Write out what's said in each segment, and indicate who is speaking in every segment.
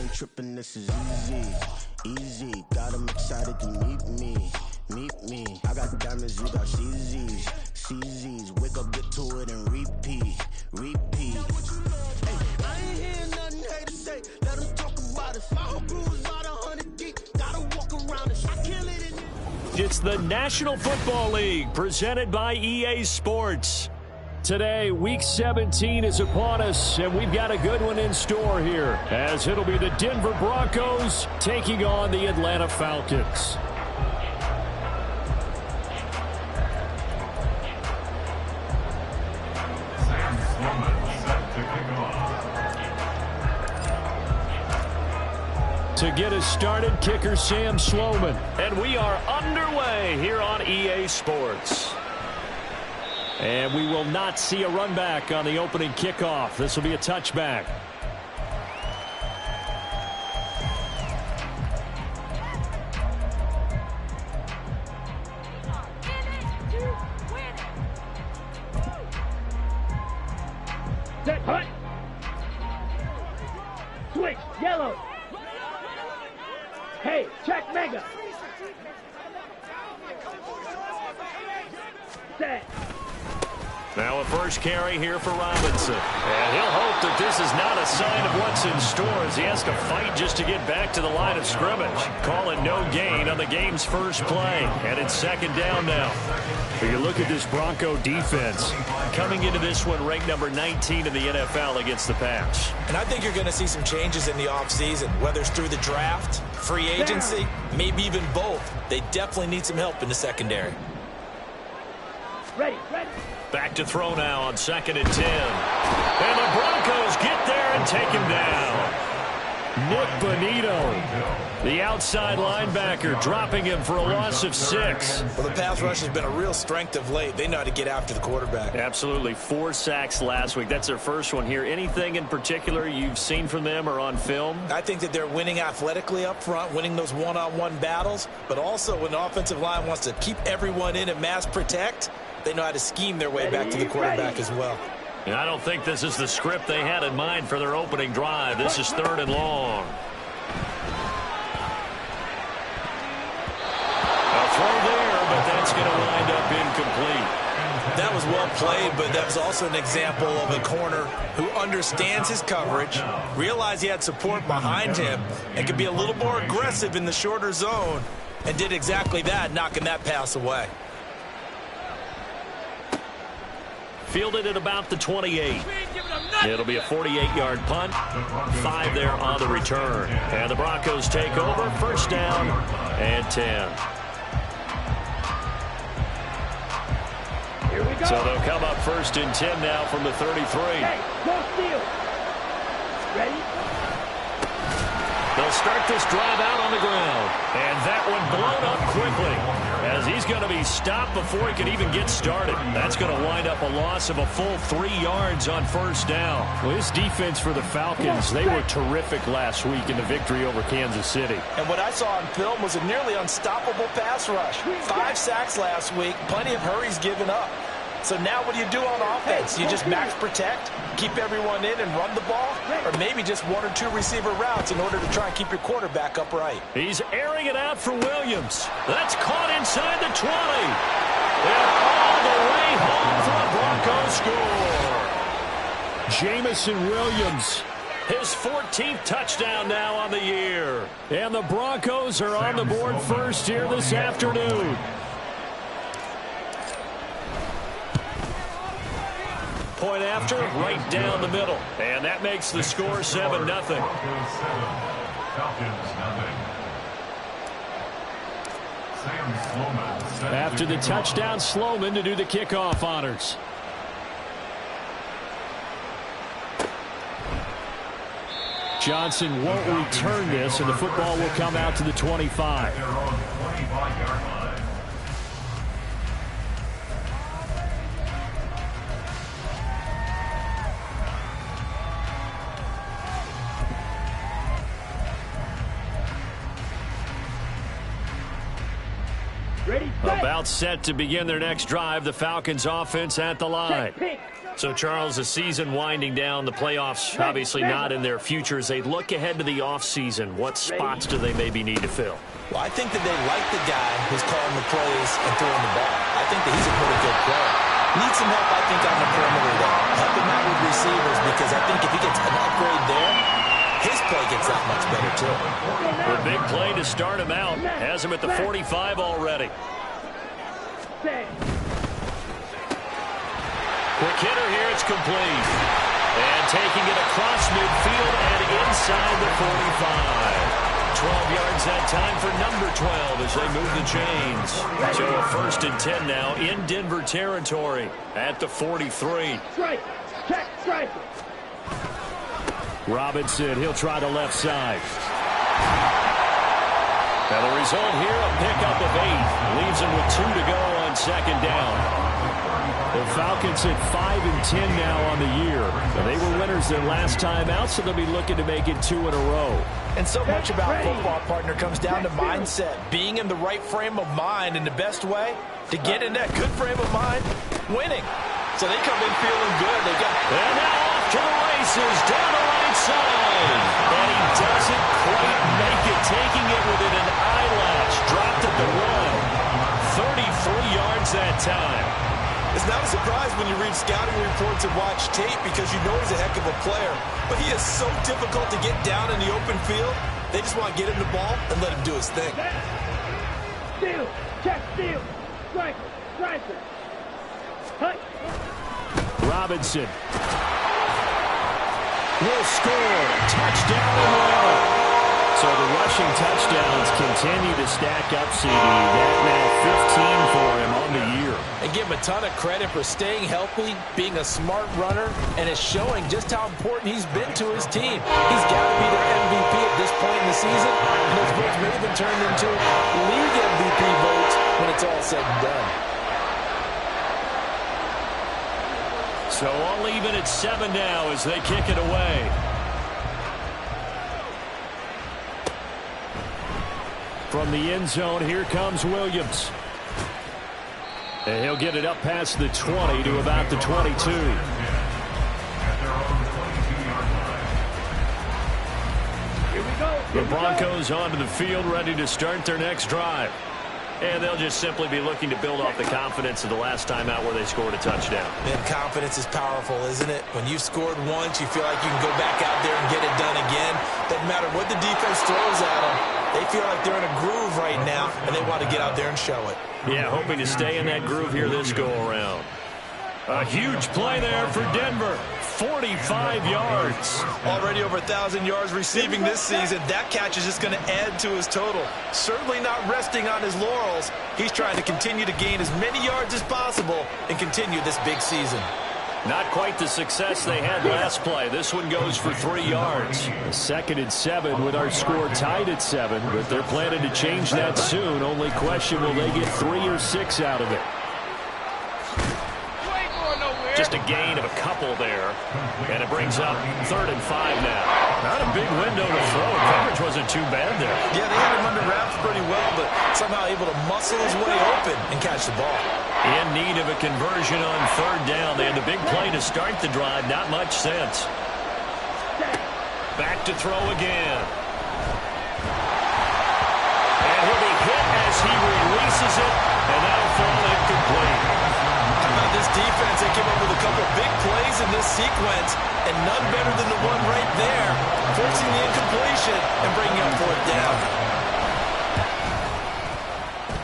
Speaker 1: ain't tripping, this is easy. Easy, got them excited to meet me. Meet me. I got diamonds, you got CZs. CZs, wake up, get to it, and repeat. Repeat. Hey, I ain't hear nothing haters say. Let them talk about it. My whole crew is about 100 deep. Gotta walk around it. I kill it in it.
Speaker 2: It's the National Football League, presented by EA Sports. Today, Week 17 is upon us, and we've got a good one in store here, as it'll be the Denver Broncos taking on the Atlanta Falcons. To get us started, kicker Sam Sloman. And we are underway here on EA Sports. And we will not see a run back on the opening kickoff. This will be a touchback.
Speaker 3: Set, hut. Switch, yellow. Hey, check mega. Set.
Speaker 2: Now a first carry here for Robinson. And he'll hope that this is not a sign of what's in store as he has to fight just to get back to the line of scrimmage. Call it no gain on the game's first play. And it's second down now. You look at this Bronco defense. Coming into this one ranked number 19 in the NFL against the pass.
Speaker 4: And I think you're going to see some changes in the offseason, whether it's through the draft, free agency, maybe even both. They definitely need some help in the secondary.
Speaker 3: Ready.
Speaker 2: Back to throw now on 2nd and 10. And the Broncos get there and take him down. Nick Bonito, the outside linebacker, dropping him for a loss of 6.
Speaker 4: Well, the pass rush has been a real strength of late. They know how to get after the quarterback.
Speaker 2: Absolutely. 4 sacks last week. That's their first one here. Anything in particular you've seen from them or on film?
Speaker 4: I think that they're winning athletically up front, winning those one-on-one battles, but also when the offensive line wants to keep everyone in and mass protect, they know how to scheme their way back to the quarterback as well.
Speaker 2: And I don't think this is the script they had in mind for their opening drive. This is 3rd and long. A throw there, but that's going to wind up incomplete.
Speaker 4: That was well played, but that was also an example of a corner who understands his coverage, realized he had support behind him, and could be a little more aggressive in the shorter zone, and did exactly that, knocking that pass away.
Speaker 2: Fielded at about the 28. It'll be a 48-yard punt. 5 there on the return. And the Broncos take over. First down and 10.
Speaker 3: Here we go.
Speaker 2: So they'll come up 1st and 10 now from the 33.
Speaker 3: Hey, no steal. Ready?
Speaker 2: They'll start this drive out on the ground. And that one blown up quickly as he's going to be stopped before he can even get started. That's going to wind up a loss of a full 3 yards on first down. Well, this defense for the Falcons, they were terrific last week in the victory over Kansas City.
Speaker 4: And what I saw on film was a nearly unstoppable pass rush. 5 sacks last week, plenty of hurries given up. So now what do you do on offense? You just max protect, keep everyone in and run the ball, or maybe just 1 or 2 receiver routes in order to try and keep your quarterback upright.
Speaker 2: He's airing it out for Williams. That's caught inside the 20. And all the way home for a Broncos score. Jamison Williams, his 14th touchdown now on the year. And the Broncos are on the board first here this afternoon. Point after, right down the middle. And that makes the score 7-0. After the touchdown, Sloman to do the kickoff honors. Johnson won't return this, and the football will come out to the 25.
Speaker 3: Ready, set.
Speaker 2: About set to begin their next drive. The Falcons offense at the line.
Speaker 3: Check,
Speaker 2: So, Charles, the season winding down, the playoffs obviously not in their future. As they look ahead to the offseason, what spots do they maybe need to fill?
Speaker 4: Well, I think that they like the guy who's calling the plays and throwing the ball. I think that he's a pretty good player. Needs some help, I think, on the perimeter, though. Help him out with receivers, because I think if he gets an upgrade there, his play gets that much better, too.
Speaker 2: A big play to start him out. Has him at the 45 already. Quick hitter here, it's complete. And taking it across midfield and inside the 45. 12 yards that time for number 12 as they move the chains. So a 1st and 10 now in Denver territory at the 43.
Speaker 3: Strike. Check. Strike.
Speaker 2: Robinson, he'll try the left side. Now the result here, a pickup of 8. Leaves him with 2 to go on 2nd down. The Falcons at 5 and 10 now on the year. They were winners their last time out, so they'll be looking to make it 2 in a row.
Speaker 4: And so much about football, partner, comes down to mindset. Being in the right frame of mind, in the best way to get in that good frame of mind, winning. So they come in feeling good.
Speaker 2: And now off to the races, down the right side. And he doesn't quite make it, taking it within an eyelash. Dropped at the 1. 33 yards that time.
Speaker 4: It's not a surprise when you read scouting reports and watch tape, because you know he's a heck of a player. But he is so difficult to get down in the open field. They just want to get him the ball and let him do his thing.
Speaker 3: Steal. Check. Steal. Strike. Hut.
Speaker 2: Robinson will score. Touchdown and one. So the rushing touchdowns continue to stack up, CD. That now 15 for him on the year.
Speaker 4: And give him a ton of credit for staying healthy, being a smart runner, and it's showing just how important he's been to his team. He's got to be their MVP at this point in the season, and those votes may have been turned into league MVP votes when it's all said and done.
Speaker 2: So all even at 7 now as they kick it away. From the end zone, here comes Williams. And he'll get it up past the 20 to about the 22.
Speaker 3: Here we go.
Speaker 2: The Broncos onto the field, ready to start their next drive. And they'll just simply be looking to build off the confidence of the last time out where they scored a touchdown.
Speaker 4: And confidence is powerful, isn't it? When you've scored once, you feel like you can go back out there and get it done again. Doesn't matter what the defense throws at them. They feel like they're in a groove right now, and they want to get out there and show it.
Speaker 2: Yeah, hoping to stay in that groove here this go-around. A huge play there for Denver. 45 yards.
Speaker 4: Already over 1,000 yards receiving this season. That catch is just going to add to his total. Certainly not resting on his laurels. He's trying to continue to gain as many yards as possible and continue this big season.
Speaker 2: Not quite the success they had last play. This one goes for 3 yards. 2nd and 7 with our score tied at 7, but they're planning to change that soon. Only question, will they get 3 or 6 out of it? Just a gain of a couple there. And it brings up 3rd and 5 now. Not a big window to throw. Coverage wasn't too bad there.
Speaker 4: Yeah, they had him under wraps pretty well, but somehow able to muscle his way open and catch the ball.
Speaker 2: In need of a conversion on 3rd down. They had the big play to start the drive. Not much sense. Back to throw again. And he'll be hit as he releases it, and that'll fall incomplete.
Speaker 4: How about this defense? They came up with a couple big plays in this sequence, and none better than the one right there, forcing the incompletion and bringing up 4th down.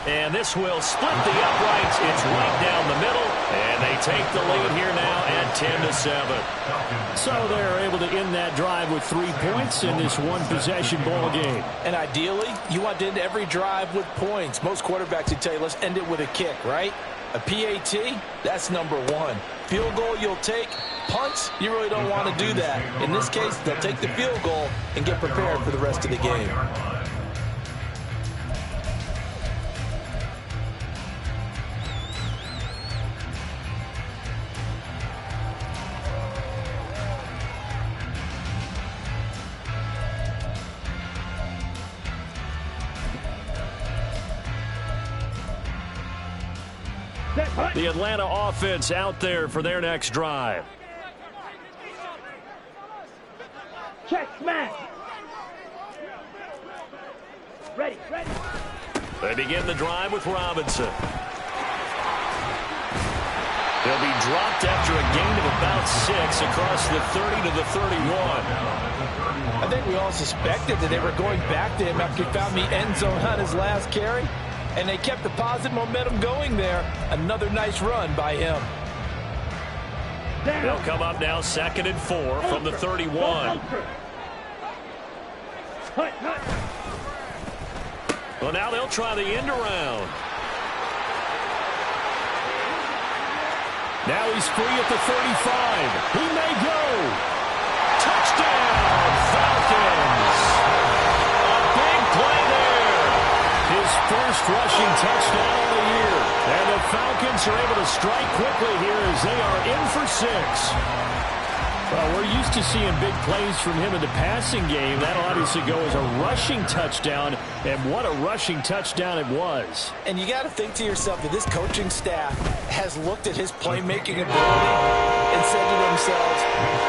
Speaker 2: And this will split the uprights. It's right down the middle, and they take the lead here now at 10-7. So they're able to end that drive with 3 points in this one-possession ball game.
Speaker 4: And ideally, you want to end every drive with points. Most quarterbacks would tell you, let's end it with a kick, right? A PAT, that's number 1. Field goal you'll take. Punts, you really don't want to do that. In this case, they'll take the field goal and get prepared for the rest of the game.
Speaker 2: The Atlanta offense out there for their next drive.
Speaker 3: Check, smash. Ready.
Speaker 2: They begin the drive with Robinson. They'll be dropped after a gain of about 6 across the 30 to the 31.
Speaker 4: I think we all suspected that they were going back to him after he found the end zone on his last carry, and they kept the positive momentum going there. Another nice run by him.
Speaker 2: They'll come up now 2nd and 4 from the 31. Well, now they'll try the end around. Now he's free at the 35. He may go. Touchdown, Falcons. A big play there. His first rushing touchdown of the year. And the Falcons are able to strike quickly here as they are in for 6. Well, we're used to seeing big plays from him in the passing game. That'll obviously go as a rushing touchdown, and what a rushing touchdown it was.
Speaker 4: And you got to think to yourself that this coaching staff has looked at his playmaking ability and said to themselves,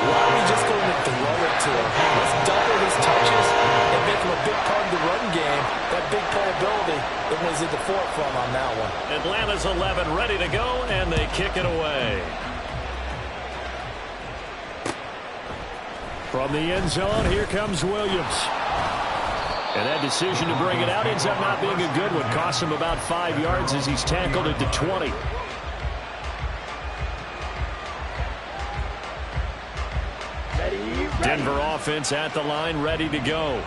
Speaker 4: why are we just going to throw it to him? Let's double his touches and make him a big part of the run game. That big playability that was at the forefront on that one.
Speaker 2: Atlanta's 11 ready to go, and they kick it away. From the end zone, here comes Williams. And that decision to bring it out ends up not being a good one. Costs him about 5 yards as he's tackled at the 20. Denver offense at the line, ready to go.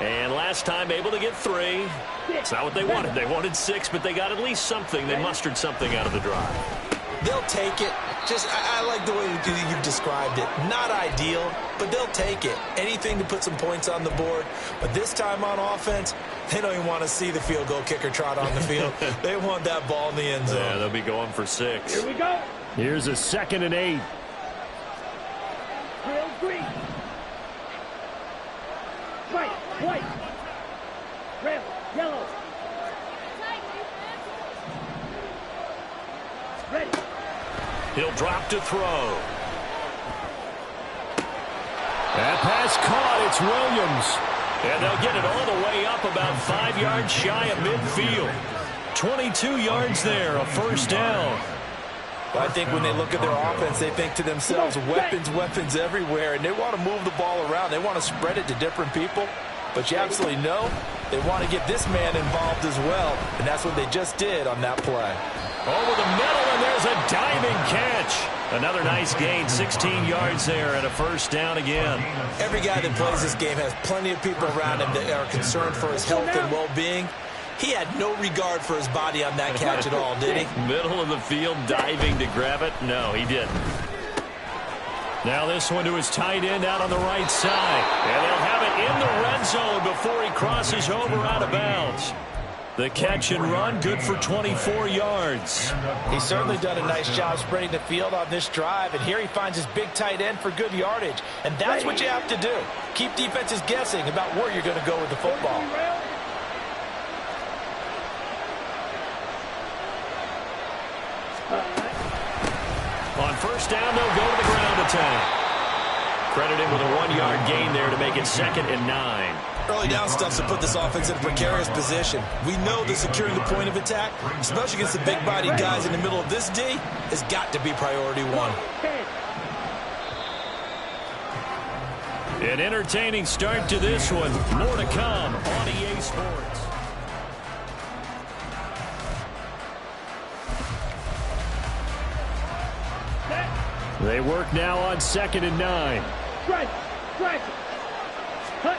Speaker 2: And last time able to get 3. It's not what they wanted. They wanted 6, but they got at least something. They mustered something out of the drive.
Speaker 4: They'll take it. I like the way you've described it. Not ideal, but they'll take it. Anything to put some points on the board. But this time on offense, they don't even want to see the field goal kicker trot on the field. They want that ball in the end zone.
Speaker 2: Yeah, they'll be going for 6.
Speaker 3: Here we go.
Speaker 2: Here's a 2nd and 8.
Speaker 3: Trail green. White. Red, yellow. Ready.
Speaker 2: He'll drop to throw. That pass caught. It's Williams. And they'll get it all the way up about 5 yards shy of midfield. 22 yards there, a first down.
Speaker 4: I think when they look at their offense, they think to themselves, weapons everywhere, and they want to move the ball around. They want to spread it to different people. But you absolutely know they want to get this man involved as well, and that's what they just did on that play.
Speaker 2: Over the middle, and there's a diving catch. Another nice gain, 16 yards there, and a first down again.
Speaker 4: Every guy that plays this game has plenty of people around him that are concerned for his health and well-being. He had no regard for his body on that catch at all, did he?
Speaker 2: Middle of the field, diving to grab it. No, he didn't. Now this one to his tight end out on the right side. And they'll have it in the red zone before he crosses over out of bounds. The catch and run, good for 24 yards.
Speaker 4: He's certainly done a nice job spreading the field on this drive, and here he finds his big tight end for good yardage. And that's what you have to do. Keep defenses guessing about where you're going to go with the football.
Speaker 2: On first down, they'll go to the ground attack. Credited with a 1-yard gain there to make it 2nd and 9.
Speaker 4: Early down stuff's to put this offense in a precarious position. We know that securing the point of attack, especially against the big-bodied guys in the middle of this D, has got to be priority 1.
Speaker 2: An entertaining start to this one. More to come on EA Sports. They work now on 2nd and 9.
Speaker 3: Strike. Cut.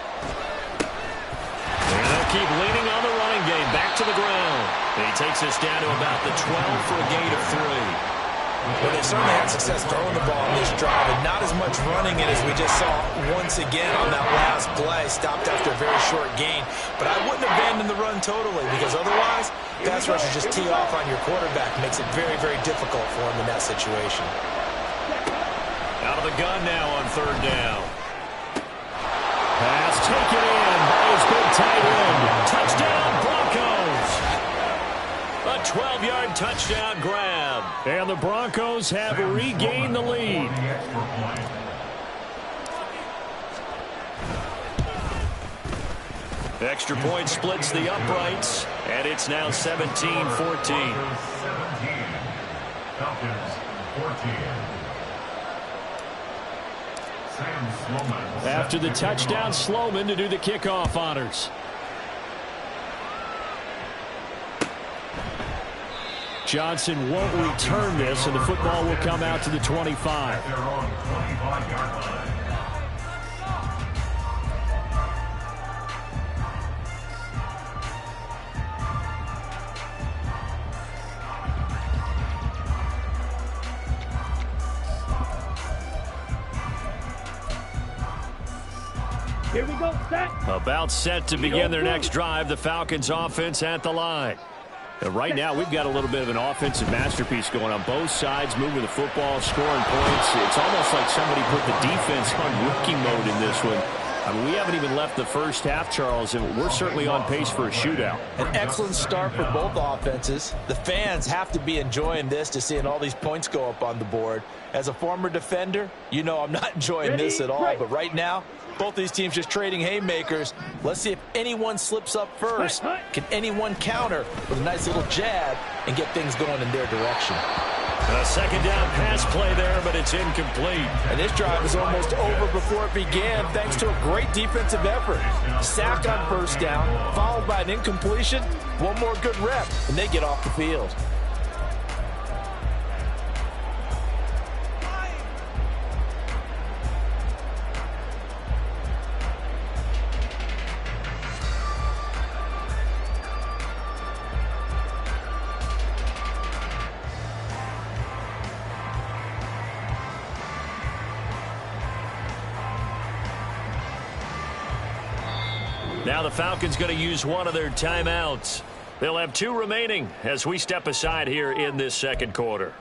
Speaker 2: And they'll keep leaning on the running game. Back to the ground. And he takes us down to about the 12 for a gain of 3.
Speaker 4: Well, they certainly had success throwing the ball in this drive, and not as much running it as we just saw once again on that last play. Stopped after a very short gain. But I wouldn't abandon the run totally, because otherwise, pass rushers just tee off on your quarterback. Makes it very, very difficult for him in that situation.
Speaker 2: Out of the gun now on 3rd down. Pass taken in by his big tight end. Touchdown, Broncos. A 12-yard touchdown grab. And the Broncos have regained the lead. Extra point splits the uprights, and it's now 17-14. After the touchdown, Sloman to do the kickoff honors. Johnson won't return this, and the football will come out to the 25.
Speaker 3: Here we go, set.
Speaker 2: About set to begin their next drive. The Falcons offense at the line. And right now, we've got a little bit of an offensive masterpiece going on both sides, moving the football, scoring points. It's almost like somebody put the defense on rookie mode in this one. I mean, we haven't even left the first half, Charles, and we're certainly on pace for a shootout.
Speaker 4: An excellent start for both offenses. The fans have to be enjoying this, to seeing all these points go up on the board. As a former defender, you know I'm not enjoying this at all. But right now, both these teams just trading haymakers. Let's see if anyone slips up first. Can anyone counter with a nice little jab and get things going in their direction?
Speaker 2: A second down pass play there, but it's incomplete.
Speaker 4: And this drive is almost over before it began, thanks to a great defensive effort. Sack on first down, followed by an incompletion. One more good rep, and they get off the field.
Speaker 2: Now the Falcons going to use one of their timeouts. They'll have 2 remaining as we step aside here in this second quarter.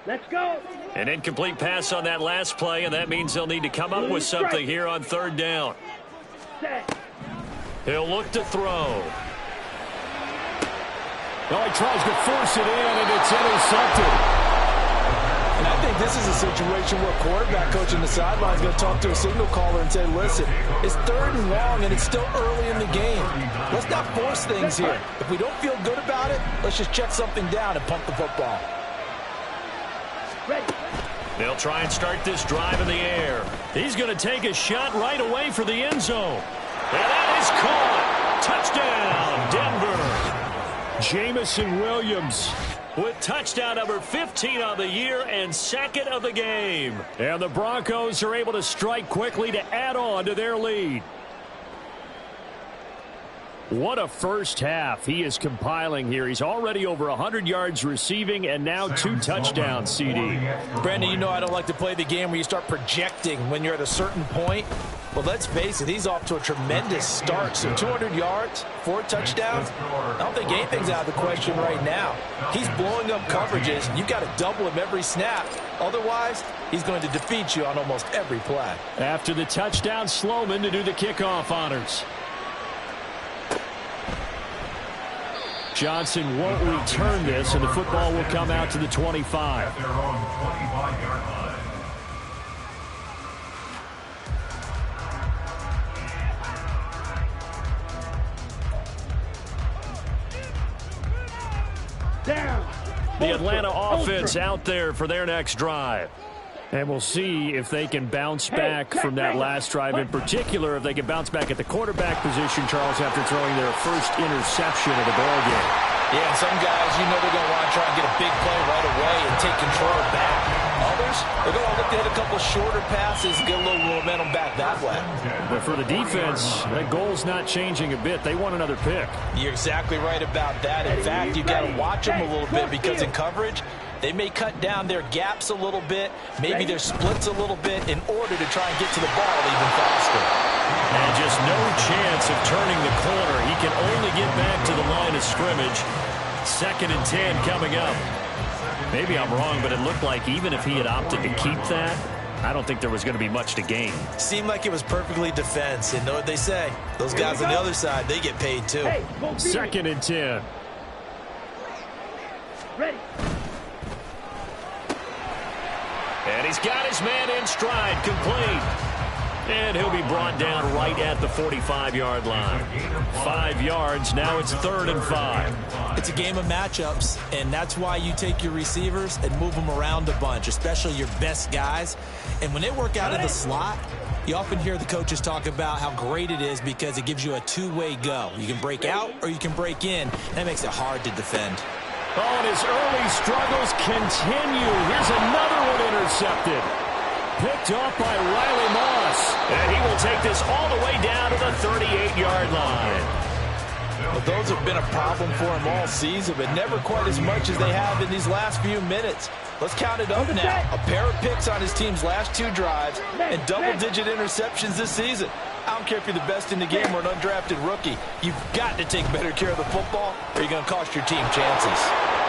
Speaker 3: Let's go.
Speaker 2: An incomplete pass on that last play, and that means they'll need to come up with something here on third down.
Speaker 3: Set.
Speaker 2: He'll look to throw.
Speaker 5: Well, he tries to force it in, and it's intercepted.
Speaker 4: And I think this is a situation where a quarterback coach on the sideline is going to talk to a signal caller and say, listen, it's 3rd and long, and it's still early in the game. Let's not force things here. If we don't feel good about it, let's just check something down and pump the football.
Speaker 3: Ready.
Speaker 2: They'll try and start this drive in the air. He's going to take a shot right away for the end zone. And that is caught. Touchdown, Denver.
Speaker 5: Jamison Williams
Speaker 2: with touchdown number 15 on the year and 2nd of the game.
Speaker 5: And the Broncos are able to strike quickly to add on to their lead. What a first half he is compiling here. He's already over 100 yards receiving and now 2 touchdowns, CD.
Speaker 4: Brandon, you know I don't like to play the game where you start projecting when you're at a certain point. But let's face it, he's off to a tremendous start. So 200 yards, 4 touchdowns. I don't think anything's out of the question right now. He's blowing up coverages. You've got to double him every snap. Otherwise, he's going to defeat you on almost every play.
Speaker 5: After the touchdown, Sloman to do the kickoff honors. Johnson won't return this, and the football will come out to the 25.
Speaker 2: The Atlanta offense out there for their next drive.
Speaker 5: And we'll see if they can bounce back from that last drive. In particular, if they can bounce back at the quarterback position, Charles, after throwing their first interception of the ballgame.
Speaker 4: Yeah, and some guys, you know they're going to want to try and get a big play right away and take control back. Others, they're going to look to hit a couple shorter passes and get a little momentum back that way.
Speaker 5: But for the defense, that goal's not changing a bit. They want another pick.
Speaker 4: You're exactly right about that. In fact, you've got to watch them a little bit because in coverage, they may cut down their gaps a little bit, maybe their splits a little bit in order to try and get to the ball even faster.
Speaker 2: And just no chance of turning the corner. He can only get back to the line of scrimmage. 2nd and 10 coming up. Maybe I'm wrong, but it looked like even if he had opted to keep that, I don't think there was going to be much to gain.
Speaker 4: Seemed like it was perfectly defense. And know what they say? Those guys on the other side, they get paid too.
Speaker 5: 2nd and 10.
Speaker 3: Ready.
Speaker 2: And he's got his man in stride, complete. And he'll be brought down right at the 45-yard line. 5 yards, now it's 3rd and 5.
Speaker 4: It's a game of matchups, and that's why you take your receivers and move them around a bunch, especially your best guys. And when they work out in the slot, you often hear the coaches talk about how great it is because it gives you a two-way go. You can break out or you can break in. That makes it hard to defend.
Speaker 5: Oh, and his early struggles continue. Here's another one intercepted. Picked off by Riley Moss.
Speaker 2: And he will take this all the way down to the 38-yard line.
Speaker 4: Well, those have been a problem for him all season, but never quite as much as they have in these last few minutes. Let's count it up now. A pair of picks on his team's last 2 drives and double-digit interceptions this season. I don't care if you're the best in the game or an undrafted rookie. You've got to take better care of the football or you're going to cost your team chances.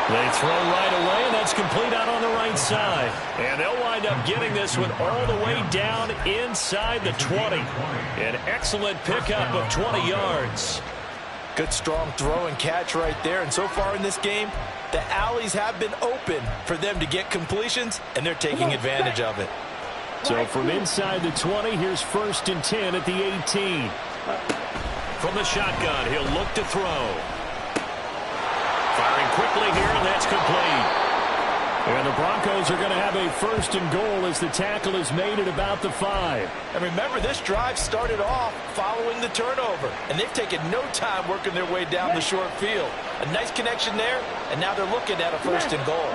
Speaker 2: They throw right away, and that's complete out on the right side. And they'll wind up getting this one all the way down inside the 20. An excellent pickup of 20 yards.
Speaker 4: Good, strong throw and catch right there. And so far in this game, the alleys have been open for them to get completions, and they're taking advantage of it.
Speaker 5: So from inside the 20, here's 1st and 10 at the 18.
Speaker 2: From the shotgun, he'll look to throw. Firing quickly here, and that's complete.
Speaker 5: And the Broncos are going to have a 1st and goal as the tackle is made at about the 5.
Speaker 4: And remember, this drive started off following the turnover, and they've taken no time working their way down the short field. A nice connection there, and now they're looking at a 1st and goal.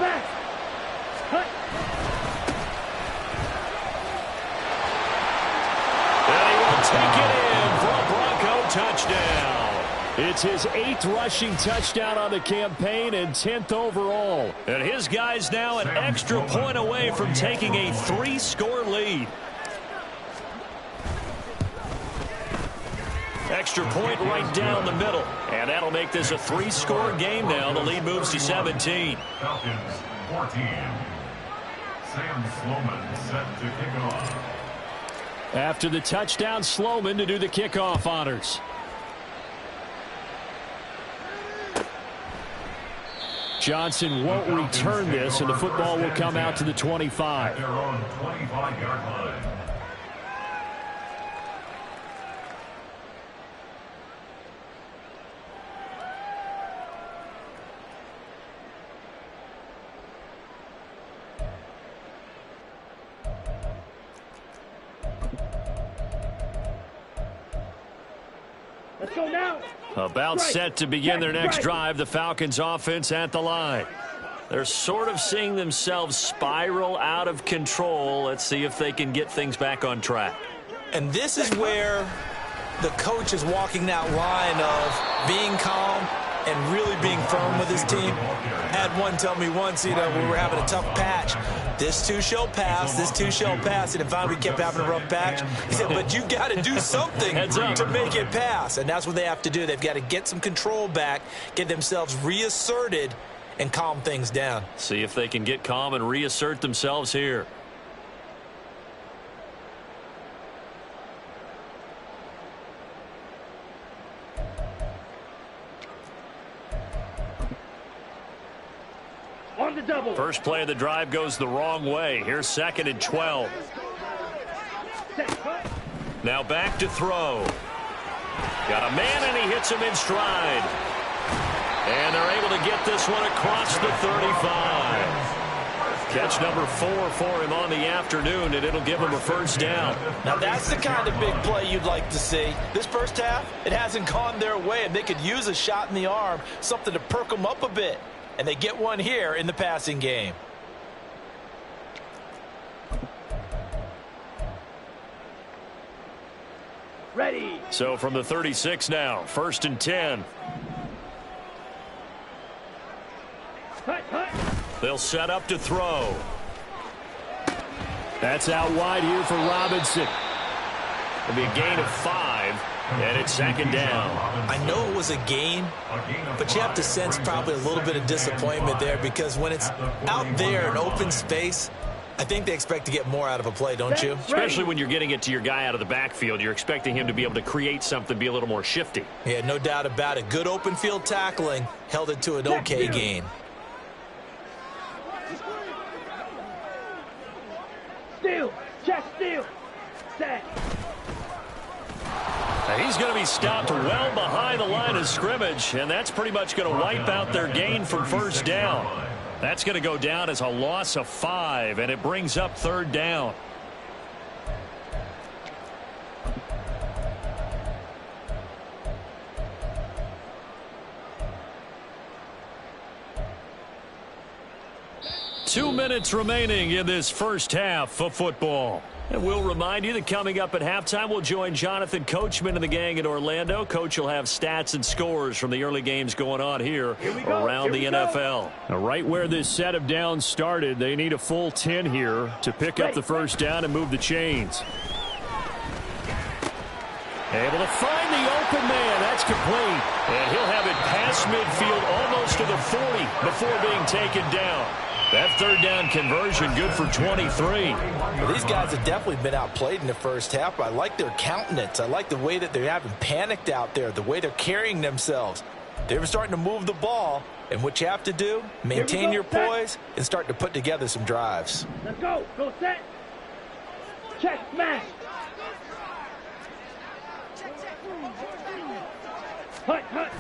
Speaker 2: And he will take it in for a Bronco touchdown.
Speaker 5: It's his 8th rushing touchdown on the campaign and 10th overall.
Speaker 2: And his guys now an extra point away from taking a 3-score lead. Extra point right down the middle. And that'll make this a 3-score game now. The lead moves to 17.
Speaker 6: Falcons 14. Sam Sloman set to kick off.
Speaker 5: After the touchdown, Sloman to do the kickoff honors. Johnson won't return this, and the football will come out to the 25.
Speaker 6: Their own 25-yard line.
Speaker 3: Let's go now.
Speaker 2: About set to begin their next drive, the Falcons offense at the line. They're sort of seeing themselves spiral out of control. Let's see if they can get things back on track.
Speaker 4: And this is where the coach is walking that line of being calm and really being firm with his team. Had one tell me once, we were having a tough patch. This too shall pass, this too shall pass. And finally we kept having a rough patch. He said, but you got to do something to make it pass. And that's what they have to do. They've got to get some control back, get themselves reasserted, and calm things down.
Speaker 2: See if they can get calm and reassert themselves here.
Speaker 3: On the double.
Speaker 2: First play of the drive goes the wrong way. Here's 2nd and 12. Now back to throw. Got a man, and he hits him in stride. And they're able to get this one across the 35. Catch number 4 for him on the afternoon, and it'll give him a 1st down.
Speaker 4: Now that's the kind of big play you'd like to see. This first half, it hasn't gone their way, and they could use a shot in the arm, something to perk them up a bit. And they get one here in the passing game.
Speaker 3: Ready.
Speaker 2: So from the 36 now, 1st and 10. They'll set up to throw.
Speaker 5: That's out wide here for Robinson.
Speaker 2: It'll be a gain of 5, and it's 2nd down.
Speaker 4: I know it was a gain, but you have to sense probably a little bit of disappointment there because when it's out there in open space, I think they expect to get more out of a play, don't you?
Speaker 2: Especially when you're getting it to your guy out of the backfield. You're expecting him to be able to create something, be a little more shifty.
Speaker 4: Yeah, no doubt about it. Good open field tackling held it to an okay gain.
Speaker 3: Set.
Speaker 2: He's going to be stopped well behind the line of scrimmage, and that's pretty much going to wipe out their gain from first down. That's going to go down as a loss of 5, and it brings up third down. Two minutes remaining in this first half of football. And we'll remind you that coming up at halftime, we'll join Jonathan Coachman and the gang in Orlando. Coach will have stats and scores from the early games going on here around the NFL.
Speaker 5: Now, right where this set of downs started, they need a full 10 here to pick up the first down and move the chains. Able to find the open man. That's complete. And he'll have it past midfield almost to the 40 before being taken down. That third down conversion good for 23.
Speaker 4: Well, these guys have definitely been outplayed in the first half. I like their countenance. I like the way that they're having panicked out there, the way they're carrying themselves. They're starting to move the ball, and what you have to do, maintain your poise and start to put together some drives.
Speaker 3: Let's go. Go set. Check. Smash. Hut. Hut.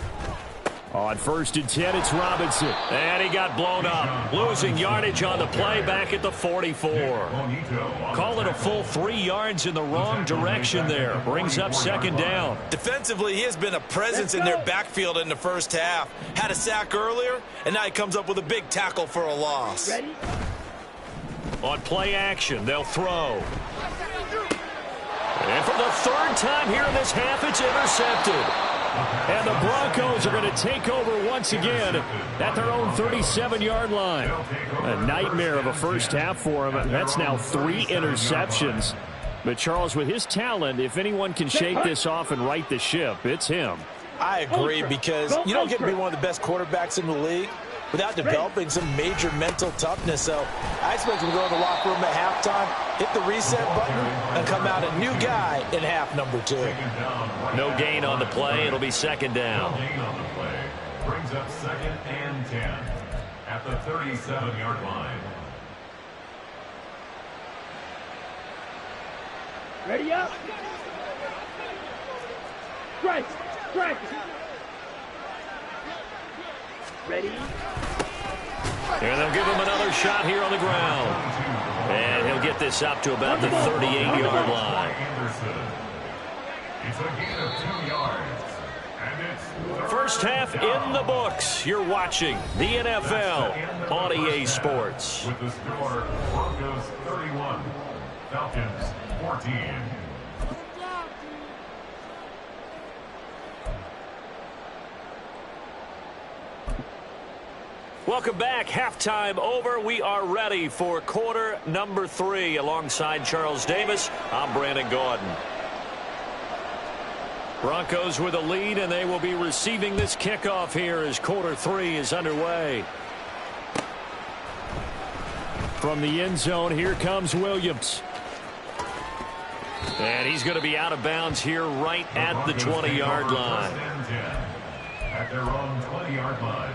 Speaker 5: On first and 10, it's Robinson.
Speaker 2: And he got blown up. Losing yardage on the play back at the 44. Call it a full 3 yards in the wrong direction there. Brings up second down.
Speaker 4: Defensively, he has been a presence in their backfield in the first half. Had a sack earlier, and now he comes up with a big tackle for a loss.
Speaker 3: Ready?
Speaker 2: On play action, they'll throw. And for the third time here in this half, it's intercepted. And the Broncos are going to take over once again at their own 37-yard line. A nightmare of a first half for him. That's now 3 interceptions. But, Charles, with his talent, if anyone can shake this off and right the ship, it's him.
Speaker 4: I agree, because you don't get to be one of the best quarterbacks in the league without developing some major mental toughness. So I expect him to go to the locker room at halftime, hit the reset button, and come out a new guy in half number 2.
Speaker 2: No gain on the play. It'll be second down.
Speaker 6: No gain on the play. Brings up second and 10 at the 37-yard line.
Speaker 3: Ready up. Strike. Strike. Ready.
Speaker 2: And they'll give him another shot here on the ground. And he'll get this up to about the 38-yard line.
Speaker 6: It's a gain of 2 yards. And it's
Speaker 2: First half in the books. You're watching the NFL on EA Sports.
Speaker 6: with the score, Broncos 31, Falcons 14.
Speaker 2: Welcome back. Halftime over. We are ready for quarter number 3. Alongside Charles Davis, I'm Brandon Gaudin. Broncos with a lead, and they will be receiving this kickoff here as quarter 3 is underway.
Speaker 5: From the end zone, here comes Williams.
Speaker 2: And he's going to be out of bounds here right at the 20-yard line.
Speaker 6: First and 10 at their own 20-yard line.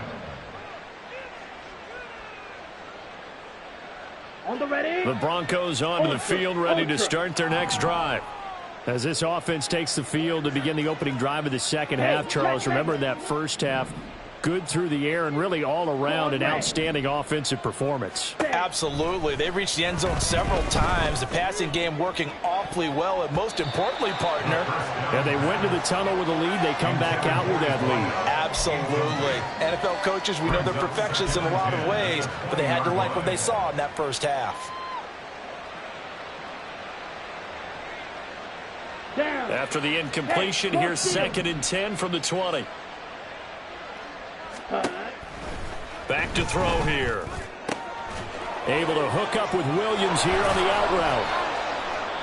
Speaker 3: On the ready.
Speaker 5: The Broncos onto the field, ready to start their next drive. As this offense takes the field to begin the opening drive of the second half, Charles, remember in that first half, good through the air and really all around an outstanding offensive performance.
Speaker 4: Absolutely. They reached the end zone several times. The passing game working awfully well, and most importantly, partner.
Speaker 5: And they went to the tunnel with a lead. They come back out with that lead.
Speaker 4: Absolutely. NFL coaches, we know they're perfectionists in a lot of ways, but they had to like what they saw in that first half.
Speaker 3: Down.
Speaker 2: After the incompletion, here's second and 10 from the 20. Back to throw here.
Speaker 5: Able to hook up with Williams here on the out route.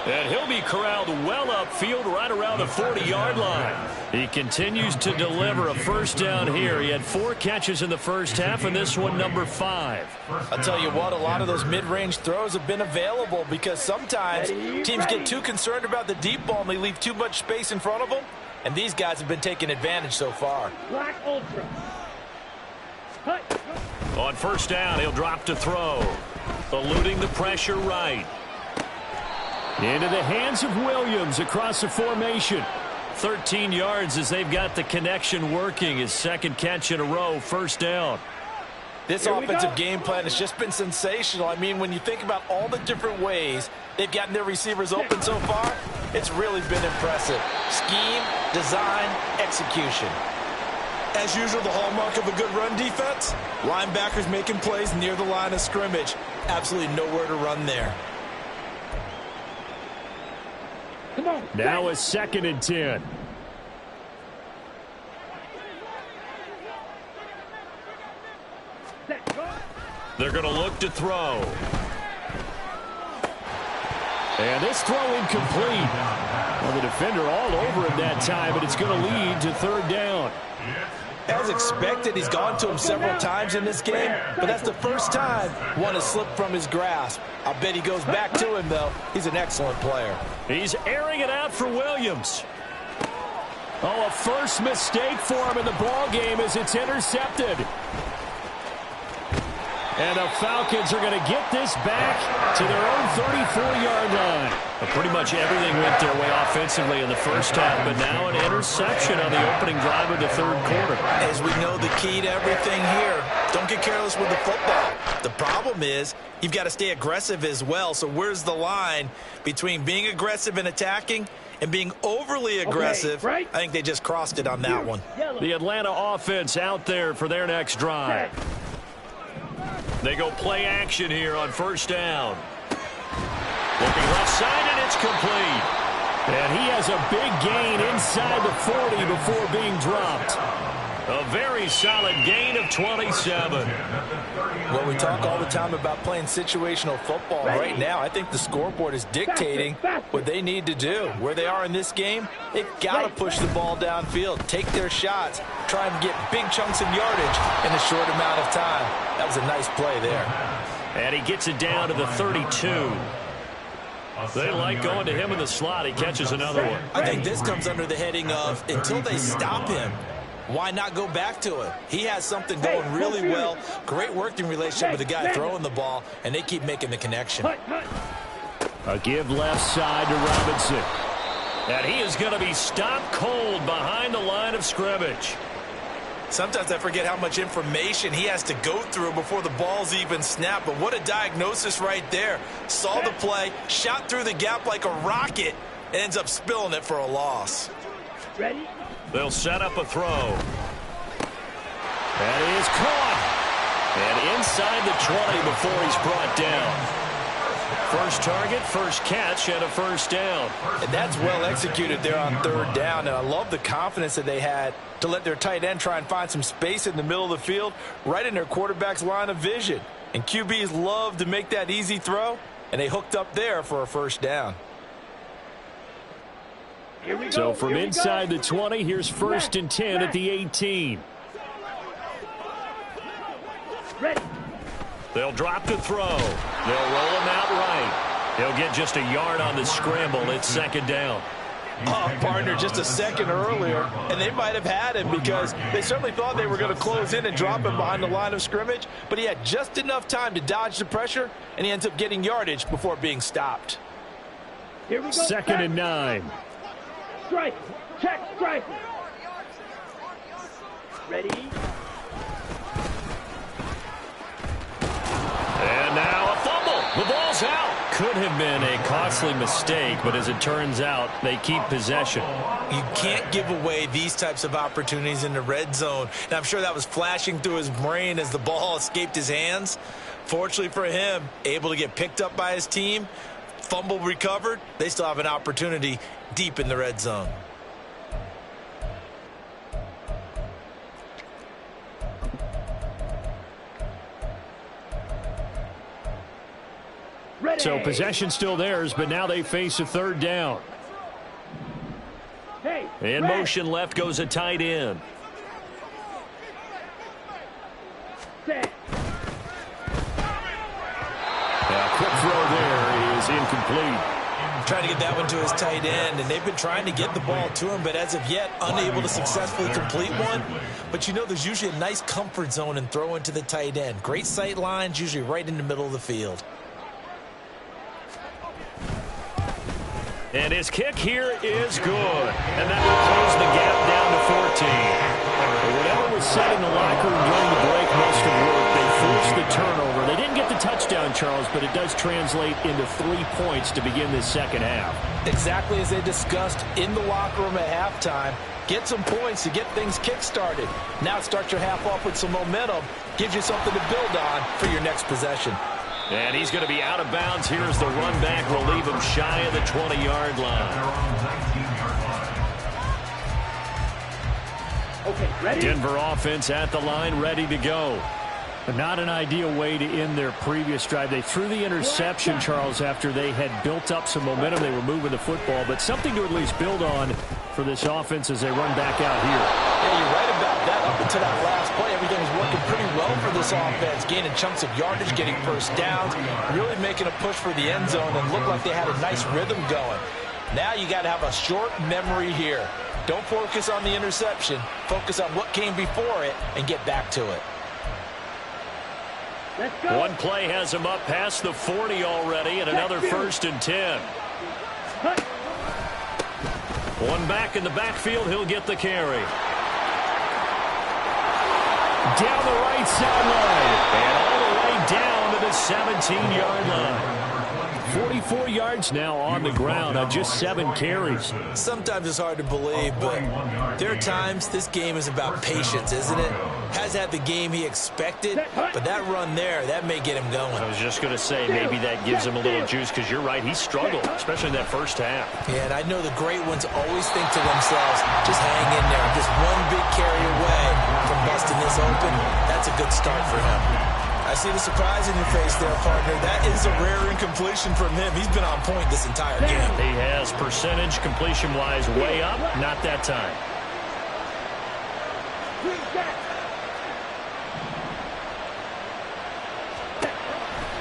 Speaker 2: And he'll be corralled well upfield right around the 40-yard line. He continues to deliver a first down here. He had 4 catches in the first half, and this one number 5.
Speaker 4: I'll tell you what, a lot of those mid-range throws have been available because sometimes teams get too concerned about the deep ball and they leave too much space in front of them, and these guys have been taking advantage so far.
Speaker 3: Black Ultra.
Speaker 2: On first down, he'll drop to throw. Eluding the pressure right.
Speaker 5: Into the hands of Williams across the formation.
Speaker 2: 13 yards as they've got the connection working. His second catch in a row, first down.
Speaker 4: This offensive game plan has just been sensational. I mean, when you think about all the different ways they've gotten their receivers open so far, it's really been impressive. Scheme, design, execution. As usual, the hallmark of a good run defense, linebackers making plays near the line of scrimmage. Absolutely nowhere to run there.
Speaker 5: Now a 2nd and 10.
Speaker 2: They're going to look to throw.
Speaker 5: And this throw incomplete. Well, the defender all over him that time, but it's going to lead to 3rd down.
Speaker 4: As expected, he's gone to him several times in this game, but that's the first time one has slipped from his grasp. I'll bet he goes back to him, though. He's an excellent player.
Speaker 2: He's airing it out for Williams.
Speaker 5: Oh, a first mistake for him in the ball game as it's intercepted. And the Falcons are going to get this back to their own 34-yard line.
Speaker 2: Well, pretty much everything went their way offensively in the first half, but now an interception on the opening drive of the 3rd quarter.
Speaker 4: As we know, the key to everything here, don't get careless with the football. The problem is you've got to stay aggressive as well. So where's the line between being aggressive and attacking and being overly aggressive? I think they just crossed it on that one.
Speaker 2: The Atlanta offense out there for their next drive. They go play action here on first down. Looking left side, and it's complete.
Speaker 5: And he has a big gain inside the 40 before being dropped.
Speaker 2: A very solid gain of 27.
Speaker 4: Well, we talk all the time about playing situational football. Right now, I think the scoreboard is dictating what they need to do. Where they are in this game, they've got to push the ball downfield, take their shots, try and get big chunks of yardage in a short amount of time. That was a nice play there.
Speaker 2: And he gets it down to the 32. They like going to him in the slot. He catches another one.
Speaker 4: I think this comes under the heading of until they stop him, why not go back to him? He has something going really well. Great working relationship with the guy throwing the ball, and they keep making the connection.
Speaker 5: A give left side to Robinson.
Speaker 2: And he is going to be stopped cold behind the line of scrimmage.
Speaker 4: Sometimes I forget how much information he has to go through before the ball's even snapped. But what a diagnosis right there. Saw the play, shot through the gap like a rocket, and ends up spilling it for a loss.
Speaker 3: Ready?
Speaker 2: They'll set up a throw.
Speaker 5: That is caught.
Speaker 2: And inside the 20 before he's brought down. First target, first catch, and a first down.
Speaker 4: And that's well executed there on 3rd down. And I love the confidence that they had to let their tight end try and find some space in the middle of the field, right in their quarterback's line of vision. And QBs love to make that easy throw, and they hooked up there for a first down.
Speaker 5: So from inside the 20, here's 1st and 10 at the 18.
Speaker 3: Ready.
Speaker 2: They'll drop the throw. They'll roll him out right. He'll get just a yard on the scramble. It's 2nd down.
Speaker 4: Oh, partner, just a second earlier, and they might have had him because they certainly thought they were going to close in and drop him behind the line of scrimmage, but he had just enough time to dodge the pressure, and he ends up getting yardage before being stopped.
Speaker 3: Here we go.
Speaker 5: 2nd and 9.
Speaker 3: Strike. Check. Strike. Ready.
Speaker 2: And now a fumble. The ball's out. Could have been a costly mistake, but as it turns out, they keep possession.
Speaker 4: You can't give away these types of opportunities in the red zone. Now, I'm sure that was flashing through his brain as the ball escaped his hands. Fortunately for him, able to get picked up by his team, fumble recovered. They still have an opportunity deep in the red zone.
Speaker 3: Ready.
Speaker 5: So possession still theirs, but now they face a 3rd down.
Speaker 3: Hey.
Speaker 2: In
Speaker 3: ready.
Speaker 2: motion left goes a tight end.
Speaker 3: Set.
Speaker 5: A quick throw there is incomplete.
Speaker 4: Trying to get that one to his tight end, and they've been trying to get the ball to him, but as of yet, unable to successfully complete one. But you know, there's usually a nice comfort zone in throwing to the tight end. Great sight lines, usually right in the middle of the field.
Speaker 2: And his kick here is good. And that will close the gap down to 14. Whatever was said in the locker room during the break must have worked. They forced the turnover. They didn't get the touchdown, Charles, but it does translate into 3 points to begin this second half.
Speaker 4: Exactly as they discussed in the locker room at halftime. Get some points to get things kick-started. Now start your half off with some momentum. Gives you something to build on for your next possession.
Speaker 2: And he's going to be out of bounds. Here's the run back. Will leave him shy of the 20-yard line.
Speaker 3: Okay, ready?
Speaker 2: Denver offense at the line, ready to go.
Speaker 5: But not an ideal way to end their previous drive. They threw the interception, Charles, after they had built up some momentum. They were moving the football, but something to at least build on for this offense as they run back out here.
Speaker 4: Yeah, you're right about that. Up until that last play, everything was working pretty well for this offense. Gaining chunks of yardage, getting first downs, really making a push for the end zone, and looked like they had a nice rhythm going. Now you got to have a short memory here. Don't focus on the interception. Focus on what came before it and get back to it.
Speaker 3: Let's go.
Speaker 2: One play has him up past the 40 already, and another 1st and 10.
Speaker 3: Cut.
Speaker 2: One back in the backfield, he'll get the carry.
Speaker 5: Down the right sideline.
Speaker 2: And all the way down to the 17-yard line.
Speaker 5: 44 yards now on the ground on just 7 carries.
Speaker 4: Sometimes it's hard to believe, but there are times this game is about patience, isn't it? Has had the game he expected, but that run there, that may get him going.
Speaker 2: I was just going to say, maybe that gives him a little juice, because you're right, he struggled, especially in that first half.
Speaker 4: Yeah, and I know the great ones always think to themselves, just hang in there, just one big carry away from busting this open. That's a good start for him. I see the surprise in your face there, partner. That is a rare incompletion from him. He's been on point this entire game.
Speaker 2: He has percentage completion-wise way up, not that time.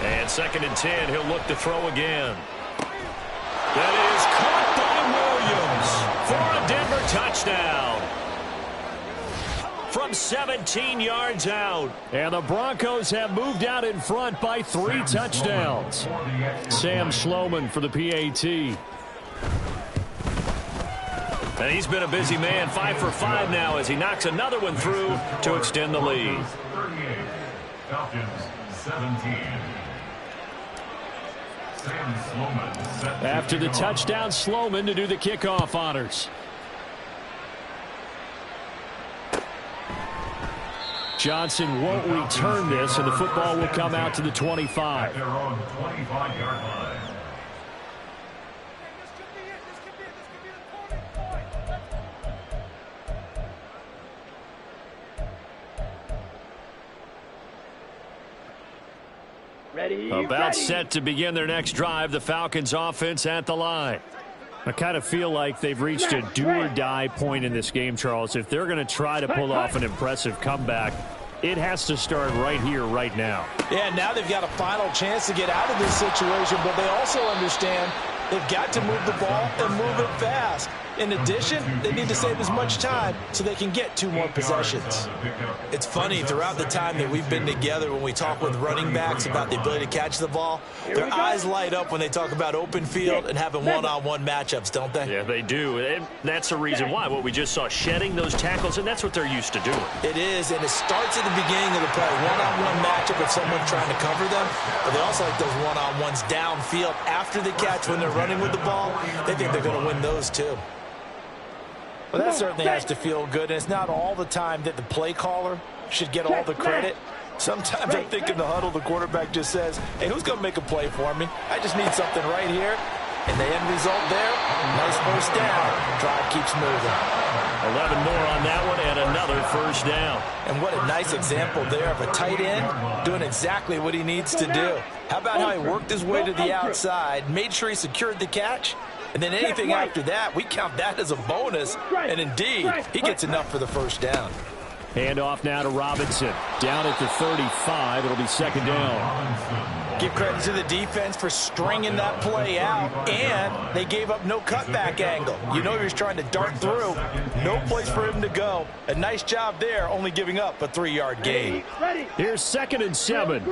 Speaker 2: And 2nd and 10, he'll look to throw again. That is caught by Williams for a Denver touchdown. From 17 yards out.
Speaker 5: And the Broncos have moved out in front by 3 touchdowns. Sam Sloman for the PAT.
Speaker 2: And he's been a busy man, 5 for 5 now as he knocks another one through to extend the lead.
Speaker 6: 38, Falcons 17. Sam Sloman set to
Speaker 5: After the
Speaker 6: kick off.
Speaker 5: touchdown, Sloman to do the kickoff honors. Johnson won't return this, and the football will come out to the 25.
Speaker 6: At their own 25-yard line.
Speaker 3: Ready,
Speaker 2: About
Speaker 3: ready.
Speaker 2: set to begin their next drive, the Falcons offense at the line.
Speaker 5: I kind of feel like they've reached a do-or-die point in this game, Charles. If they're going to try to pull off an impressive comeback, it has to start right here, right now.
Speaker 4: Yeah, now they've got a final chance to get out of this situation, but they also understand they've got to move the ball and move it fast. In addition, they need to save as much time so they can get 2 more possessions. It's funny, throughout the time that we've been together, when we talk with running backs about the ability to catch the ball, their eyes light up when they talk about open field and having one-on-one matchups, don't they?
Speaker 2: Yeah, they do. And that's the reason why. What we just saw, shedding those tackles, and that's what they're used to doing.
Speaker 4: It is, and it starts at the beginning of the play. One-on-one matchup if someone's trying to cover them, but they also like those one-on-ones downfield after the catch when they're running with the ball. They think they're going to win those too. Well, that certainly has to feel good, and it's not all the time that the play caller should get all the credit. Sometimes I think in the huddle, the quarterback just says, hey, who's going to make a play for me? I just need something right here. And the end result there, nice first down. Drive keeps moving.
Speaker 2: 11 more on that one and another first down.
Speaker 4: And what a nice example there of a tight end doing exactly what he needs to do. How about how he worked his way to the outside, made sure he secured the catch, and then anything after that, we count that as a bonus. And indeed, he gets enough for the first down.
Speaker 5: Hand off now to Robinson. Down at the 35. It'll be 2nd down.
Speaker 4: Give credit to the defense for stringing that play out, and they gave up no cutback angle. You know he was trying to dart through. No place for him to go. A nice job there, only giving up a 3-yard gain.
Speaker 5: Here's 2nd and 7.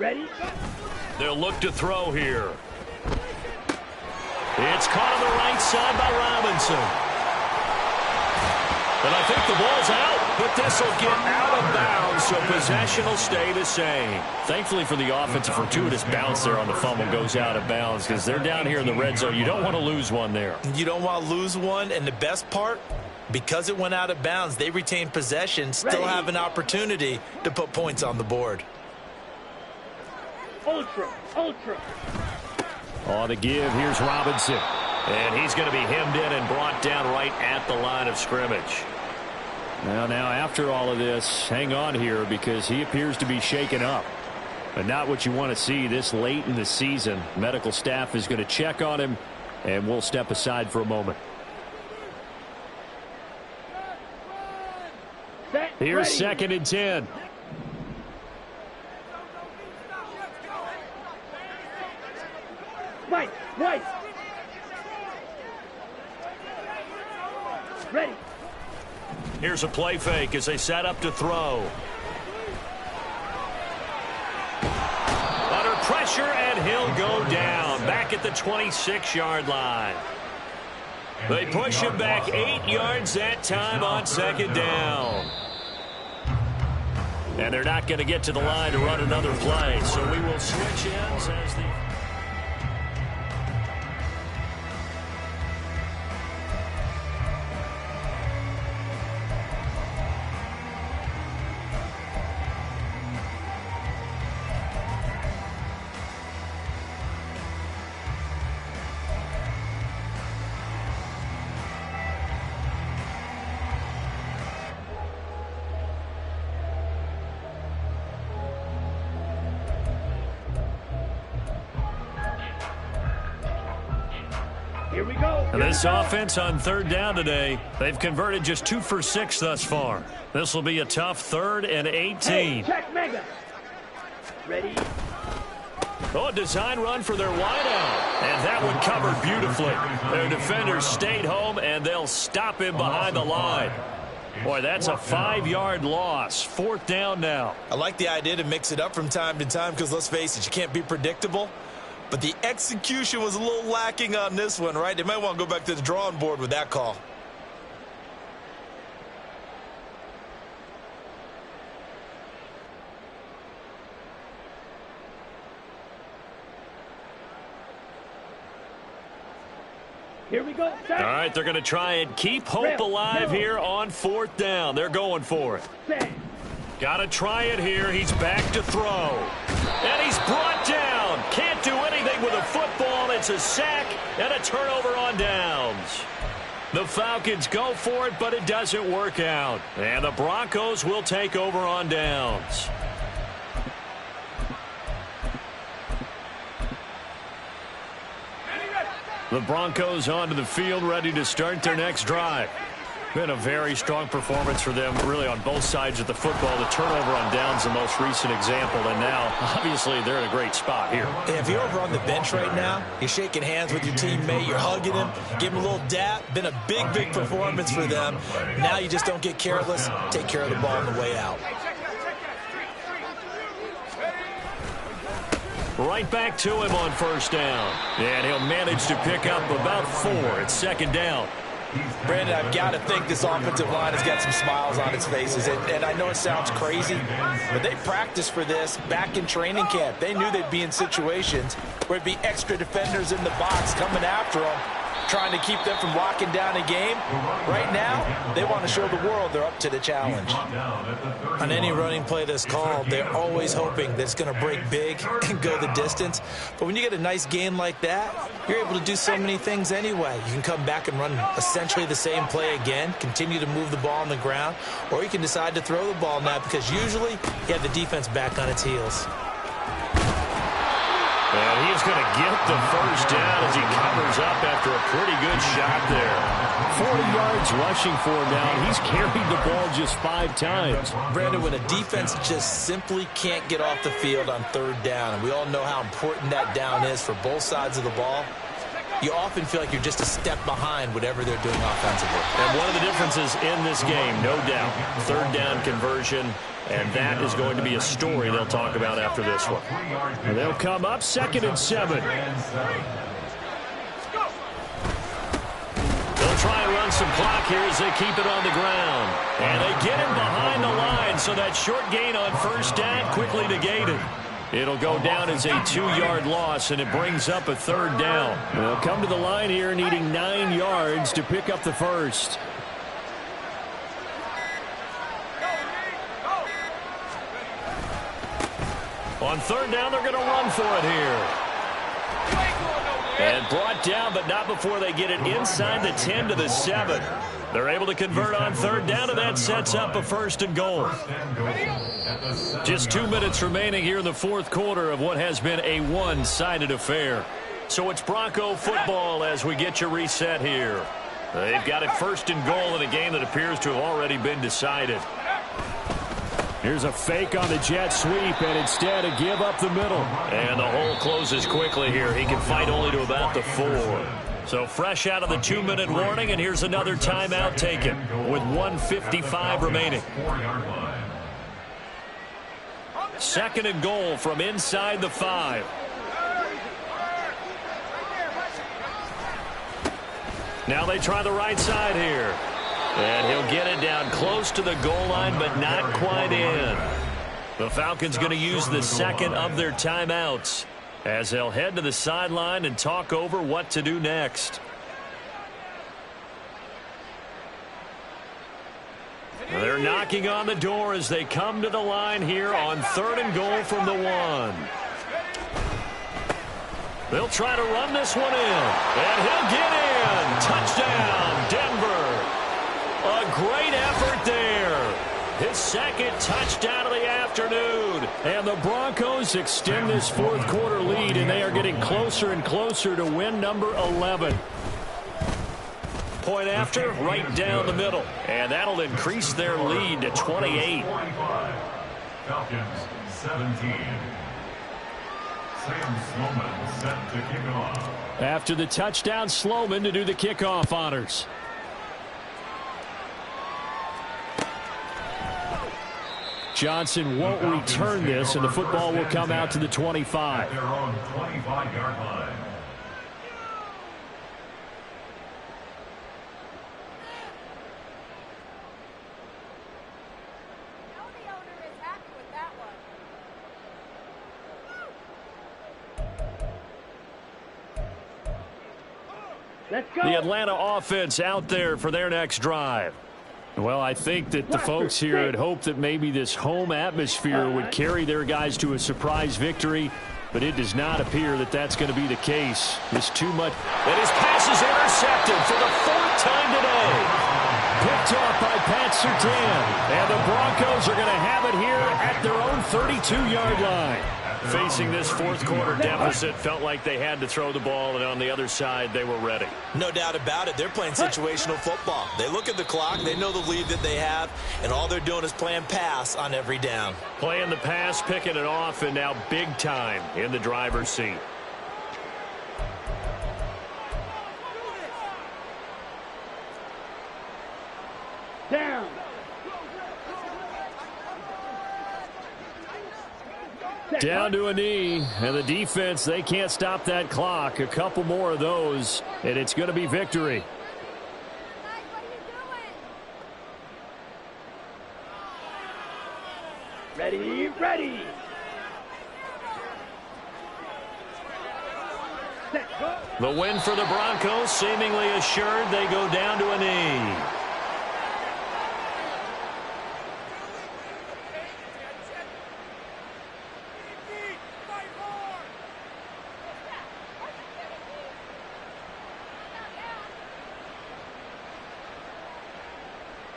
Speaker 3: Ready?
Speaker 2: They'll look to throw here. It's caught on the right side by Robinson. And I think the ball's out, but this will get out of bounds, so possession will stay the same. Thankfully for the offense, a fortuitous bounce there on the fumble goes out of bounds because they're down here in the red zone. You don't want to lose one there.
Speaker 4: You don't want to lose one, and the best part, because it went out of bounds, they retain possession, still have an opportunity to put points on the board.
Speaker 3: Ultra.
Speaker 5: On the give, here's Robinson.
Speaker 2: And he's going to be hemmed in and brought down right at the line of scrimmage.
Speaker 5: Now after all of this, hang on here because he appears to be shaken up. But not what you want to see this late in the season. Medical staff is going to check on him, and we'll step aside for a moment. Here's 2nd and 10.
Speaker 3: White. Ready.
Speaker 2: Here's a play fake as they set up to throw. Under pressure, and he'll go down. Back at the 26-yard line. They push him back 8 yards that time on 2nd down. And they're not going to get to the line to run another play. So we will switch ends as the...
Speaker 3: Here we go.
Speaker 2: This offense on 3rd down today, they've converted just 2 for 6 thus far. This will be a tough 3rd and 18.
Speaker 3: Hey, check mega. Ready.
Speaker 2: Oh, a design run for their wideout. And that one covered beautifully. Their defenders stayed home, and they'll stop him behind the line. Boy, that's a 5-yard loss. 4th down now.
Speaker 4: I like the idea to mix it up from time to time because, let's face it, you can't be predictable. But the execution was a little lacking on this one, right? They might want to go back to the drawing board with that call.
Speaker 3: Here we go.
Speaker 2: All right, they're going to try and keep hope alive here on 4th down. They're going for it. Got to try it here. He's back to throw. And he's brought down. Can't do anything with a football. It's a sack and a turnover on downs. The Falcons go for it, but it doesn't work out. And the Broncos will take over on downs. The Broncos onto the field, ready to start their next drive. Been a very strong performance for them, really, on both sides of the football. The turnover on downs, the most recent example, and now, obviously, they're in a great spot here.
Speaker 4: If you're over on the bench right now, you're shaking hands with your teammate, you're hugging him, give him a little dap. Been a big, big performance for them. Now you just don't get careless. Take care of the ball on the way out.
Speaker 2: Right back to him on 1st down. And he'll manage to pick up about 4 at 2nd down.
Speaker 4: Brandon, I've got to think this offensive line has got some smiles on its faces. And I know it sounds crazy, but they practiced for this back in training camp. They knew they'd be in situations where it'd be extra defenders in the box coming after them, trying to keep them from locking down a game. Right now, they want to show the world they're up to the challenge. On any running play that's called, they're always hoping that it's going to break big and go the distance. But when you get a nice game like that, you're able to do so many things anyway. You can come back and run essentially the same play again, continue to move the ball on the ground, or you can decide to throw the ball now because usually you have the defense back on its heels.
Speaker 2: And he's going to get the 1st down as he covers up after a pretty good shot there.
Speaker 5: 40 yards rushing for him now. He's carried the ball just 5 times.
Speaker 4: Brandon, when a defense just simply can't get off the field on 3rd down, and we all know how important that down is for both sides of the ball, you often feel like you're just a step behind whatever they're doing offensively.
Speaker 2: And one of the differences in this game, no doubt, third down conversion, and that is going to be a story they'll talk about after this one.
Speaker 5: And they'll come up 2nd and 7.
Speaker 2: They'll try and run some clock here as they keep it on the ground. And they get him behind the line, so that short gain on first down quickly negated. It'll go down as a 2-yard loss, and it brings up a 3rd down.
Speaker 5: They'll come to the line here needing 9 yards to pick up the first.
Speaker 2: On 3rd down, they're going to run for it here. And brought down, but not before they get it inside the 10 to the 7. They're able to convert on 3rd down, and that sets up a 1st and goal. Just 2 minutes remaining here in the 4th quarter of what has been a one-sided affair. So it's Bronco football as we get you reset here. They've got it 1st and goal in a game that appears to have already been decided.
Speaker 5: Here's a fake on the jet sweep, and instead a give up the middle.
Speaker 2: And the hole closes quickly here. He can fight only to about the 4. So fresh out of the 2-minute warning, and here's another timeout taken with 1:55 remaining. 2nd and goal from inside the 5. Now they try the right side here. And he'll get it down close to the goal line, but not quite in. The Falcons going to use the 2nd of their timeouts as they'll head to the sideline and talk over what to do next. They're knocking on the door as they come to the line here on 3rd and goal from the 1. They'll try to run this one in, and he'll get in. Touchdown, Denver. A great effort there. His 2nd touchdown of the afternoon.
Speaker 5: And the Broncos extend this 4th quarter lead, and they are getting closer and closer to win number 11.
Speaker 2: Point after, right down the middle. And that'll increase their lead to 28.
Speaker 6: Falcons 17. Sam Sloman set to kick off.
Speaker 5: After the touchdown, Sloman to do the kickoff honors. Johnson won't return this, and the football will come out to the 25.
Speaker 6: At their own 25-yard line.
Speaker 3: Let's go.
Speaker 2: The Atlanta offense out there for their next drive.
Speaker 5: Well, I think that the folks here had hoped that maybe this home atmosphere would carry their guys to a surprise victory, but it does not appear that that's going to be the case. There's too much.
Speaker 2: And his pass is intercepted for the 4th time today.
Speaker 5: Picked off by Pat Surtain. And the Broncos are going to have it here at their own 32-yard line.
Speaker 2: Facing this 4th quarter deficit, felt like they had to throw the ball, and on the other side, they were ready.
Speaker 4: No doubt about it. They're playing situational football. They look at the clock, they know the lead that they have, and all they're doing is playing pass on every down.
Speaker 2: Playing the pass, picking it off, and now big time in the driver's seat.
Speaker 3: Down.
Speaker 5: Down to a knee, and the defense, they can't stop that clock. A couple more of those, and it's going to be victory.
Speaker 3: Ready, ready. Set, go.
Speaker 2: The win for the Broncos, seemingly assured. They go down to a knee.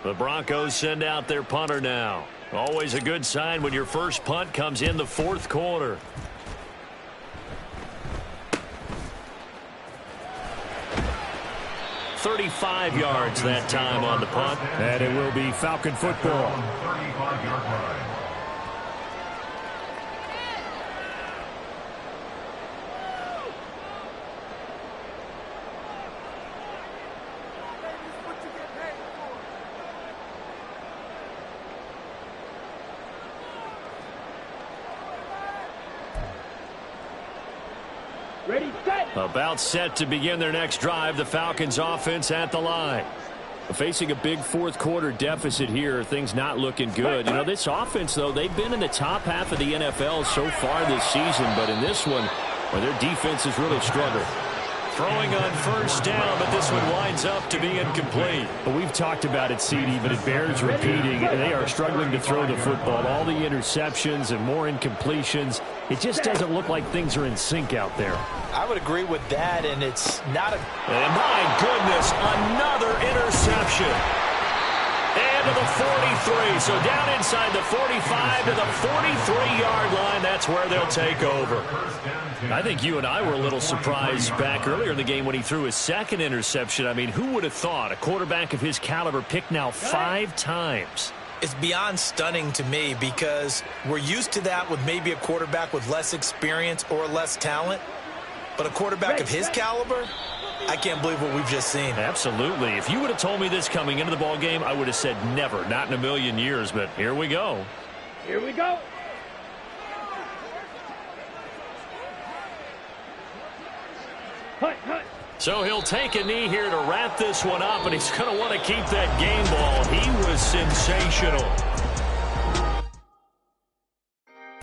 Speaker 2: The Broncos send out their punter now. Always a good sign when your first punt comes in the 4th quarter. "35 yards that time on the punt.
Speaker 5: And it will be Falcon football.
Speaker 6: 35-yard line.
Speaker 3: Ready, set.
Speaker 5: About set to begin their next drive. The Falcons offense at the line. Facing a big fourth quarter deficit here. Things not looking good. You know, this offense, though, they've been in the top half of the NFL so far this season. But in this one, well, their defense has really struggled.
Speaker 2: Throwing on first down, but this one winds up to be incomplete.
Speaker 5: Well, we've talked about it, CD, but it bears repeating. They are struggling to throw the football. All the interceptions and more incompletions. It just doesn't look like things are in sync out there.
Speaker 4: I would agree with that, and it's not a...
Speaker 2: And my goodness, another interception. And to the 43. So down inside the 45 to the 43-yard line. That's where they'll take over.
Speaker 5: I think you and I were a little surprised back earlier in the game when he threw his second interception. I mean, who would have thought a quarterback of his caliber picked now 5 times?
Speaker 4: It's beyond stunning to me because we're used to that with maybe a quarterback with less experience or less talent. But a quarterback of his caliber, I can't believe what we've just seen.
Speaker 5: Absolutely. If you would have told me this coming into the ball game, I would have said never, not in a million years. But here we go.
Speaker 3: Here we go. Hut, hut.
Speaker 2: So he'll take a knee here to wrap this one up, and he's going to want to keep that game ball. He was sensational.